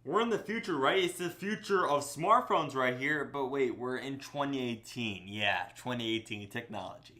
We're in the future, right? It's the future of smartphones right here. But wait, we're in 2018. Yeah, 2018 technology.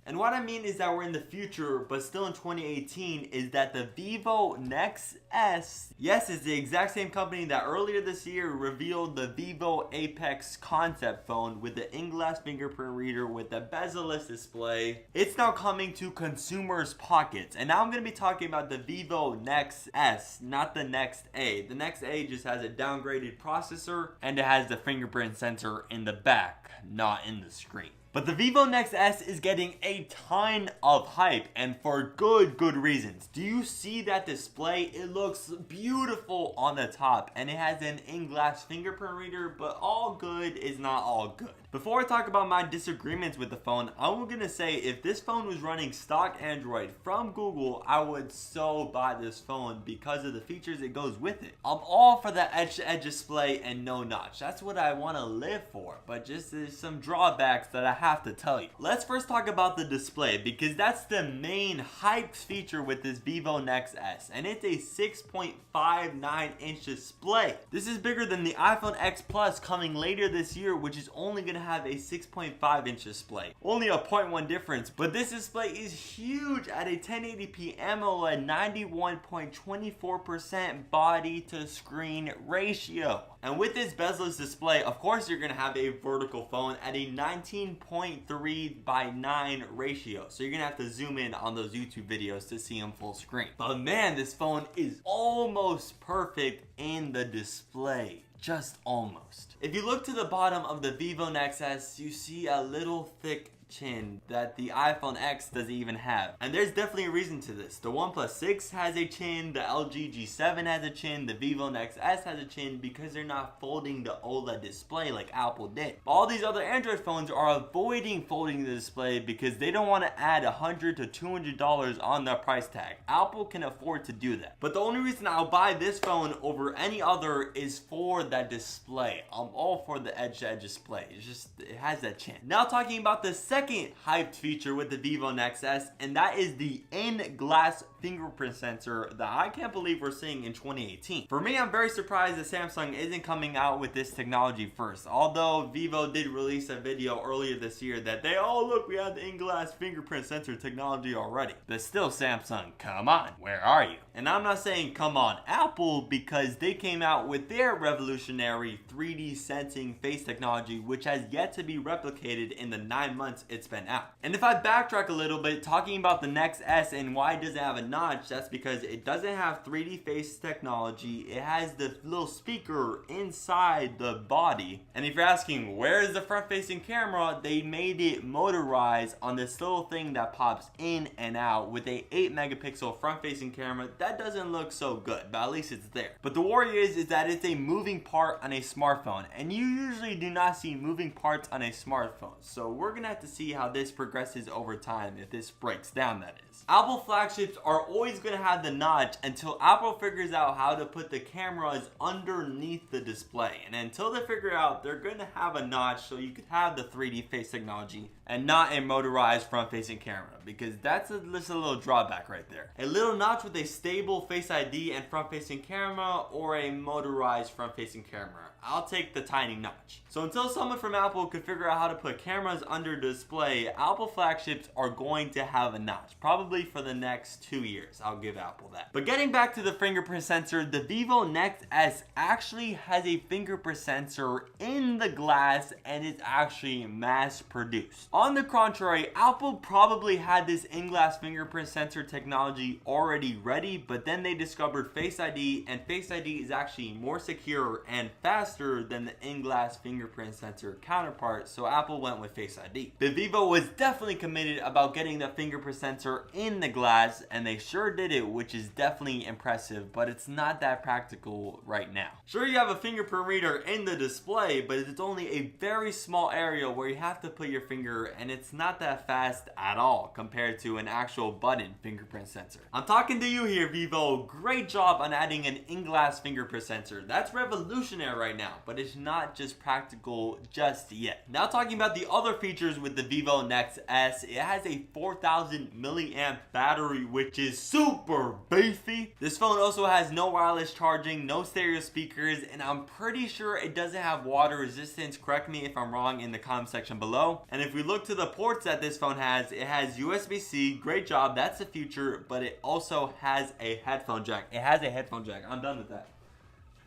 And what I mean is that we're in the future, but still in 2018, is that the Vivo Nex S, yes, it's the exact same company that earlier this year revealed the Vivo Apex concept phone with the in-glass fingerprint reader with the bezel-less display. It's now coming to consumers' pockets. And now I'm going to be talking about the Vivo Nex S, not the Nex A. The Nex A just has a downgraded processor and it has the fingerprint sensor in the back, not in the screen. But the Vivo Nex S is getting a ton of hype, and for good reasons. Do you see that display? It looks beautiful on the top, and it has an in-glass fingerprint reader, but all good is not all good. Before I talk about my disagreements with the phone, I'm gonna say if this phone was running stock Android from Google, I would so buy this phone because of the features it goes with it. I'm all for the edge-to-edge display and no notch. That's what I want to live for, but just there's some drawbacks that I have to tell you. Let's first talk about the display because that's the main hyped feature with this Vivo Nex S, and it's a 6.59-inch display. This is bigger than the iPhone X Plus coming later this year, which is only going to have a 6.5-inch display. Only a 0.1 difference, but this display is huge at a 1080p AMOLED 91.24% body to screen ratio. And with this bezel-less display, of course you're going to have a vertical phone at a 19.3:9 ratio. So you're going to have to zoom in on those YouTube videos to see them full screen. But man, this phone is almost perfect in the display. Just almost. If you look to the bottom of the Vivo Nex S, you see a little thick chin that the iPhone X doesn't even have. And there's definitely a reason to this. The OnePlus 6 has a chin, the LG G7 has a chin, the Vivo Nex S has a chin because they're not folding the OLED display like Apple did. But all these other Android phones are avoiding folding the display because they don't want to add $100 to $200 on the price tag. Apple can afford to do that. But the only reason I'll buy this phone over any other is for that display. I'm all for the edge-to-edge display. It's just, it has that chin. Now talking about the second hyped feature with the Vivo Nex S, and that is the in-glass fingerprint sensor that I can't believe we're seeing in 2018. For me, I'm very surprised that Samsung isn't coming out with this technology first. Although Vivo did release a video earlier this year that look, we have the in-glass fingerprint sensor technology already. But still, Samsung, come on, where are you? And I'm not saying come on Apple because they came out with their revolutionary 3D sensing face technology, which has yet to be replicated in the 9 months it's been out. And if I backtrack a little bit, talking about the Nex S and why it doesn't have a notch, that's because it doesn't have 3D face technology. It has the little speaker inside the body. And if you're asking where is the front facing camera, they made it motorized on this little thing that pops in and out with a 8 megapixel front facing camera. That doesn't look so good, but at least it's there. But the worry is that it's a moving part on a smartphone, and you usually do not see moving parts on a smartphone. So we're gonna have to see how this progresses over time, if this breaks down, that is. Apple flagships are always going to have the notch until Apple figures out how to put the cameras underneath the display. And until they figure out, they're going to have a notch so you could have the 3D face technology and not a motorized front-facing camera, because that's a little drawback right there. A little notch with a stable Face ID and front-facing camera, or a motorized front-facing camera. I'll take the tiny notch. So until someone from Apple could figure out how to put cameras under display, Apple flagships are going to have a notch, probably for the next 2 years. I'll give Apple that. But getting back to the fingerprint sensor, the Vivo Nex S actually has a fingerprint sensor in the glass, and it's actually mass produced. On the contrary, Apple probably had this in-glass fingerprint sensor technology already ready, but then they discovered Face ID, and Face ID is actually more secure and faster than the in-glass fingerprint sensor counterpart, so Apple went with Face ID. But Vivo was definitely committed about getting the fingerprint sensor in the glass, and they sure did it, which is definitely impressive, but it's not that practical right now. Sure, you have a fingerprint reader in the display, but it's only a very small area where you have to put your finger sensor, and it's not that fast at all compared to an actual button fingerprint sensor. I'm talking to you here, Vivo. Great job on adding an in-glass fingerprint sensor. That's revolutionary right now, but it's not just practical just yet. Now talking about the other features with the Vivo Nex S, it has a 4000 milliamp battery, which is super beefy. This phone also has no wireless charging, no stereo speakers, and I'm pretty sure it doesn't have water resistance. Correct me if I'm wrong in the comment section below. And if we look to the ports that this phone has, it has USB-C, great job, that's the future, but it also has a headphone jack. It has a headphone jack. I'm done with that.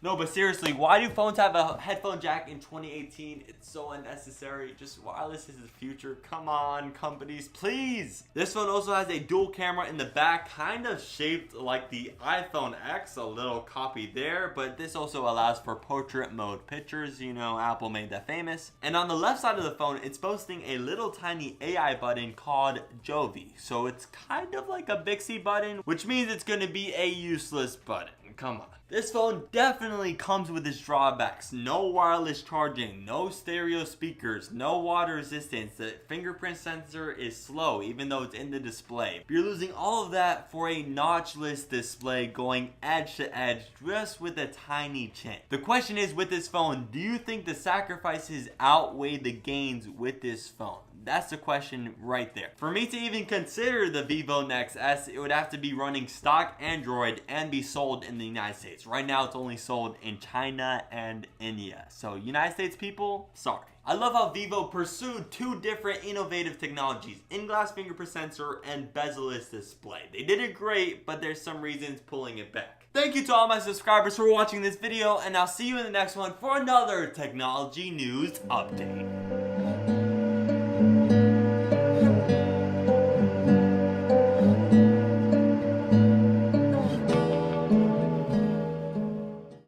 No, but seriously, why do phones have a headphone jack in 2018? It's so unnecessary. Just wireless is the future. Come on, companies, please. This phone also has a dual camera in the back, kind of shaped like the iPhone X, a little copy there, but this also allows for portrait mode pictures. You know, Apple made that famous. And on the left side of the phone, it's boasting a little tiny AI button called Jovi. So it's kind of like a Bixby button, which means it's going to be a useless button. Come on. This phone definitely comes with its drawbacks. No wireless charging, no stereo speakers, no water resistance. The fingerprint sensor is slow even though it's in the display. You're losing all of that for a notchless display going edge to edge just with a tiny chip. The question is, with this phone, do you think the sacrifices outweigh the gains with this phone? That's the question right there. For me to even consider the Vivo Nex S, it would have to be running stock Android and be sold in the United States. Right now, it's only sold in China and India. So, United States people, sorry. I love how Vivo pursued two different innovative technologies, in-glass fingerprint sensor and bezel-less display. They did it great, but there's some reasons pulling it back. Thank you to all my subscribers for watching this video, and I'll see you in the next one for another technology news update.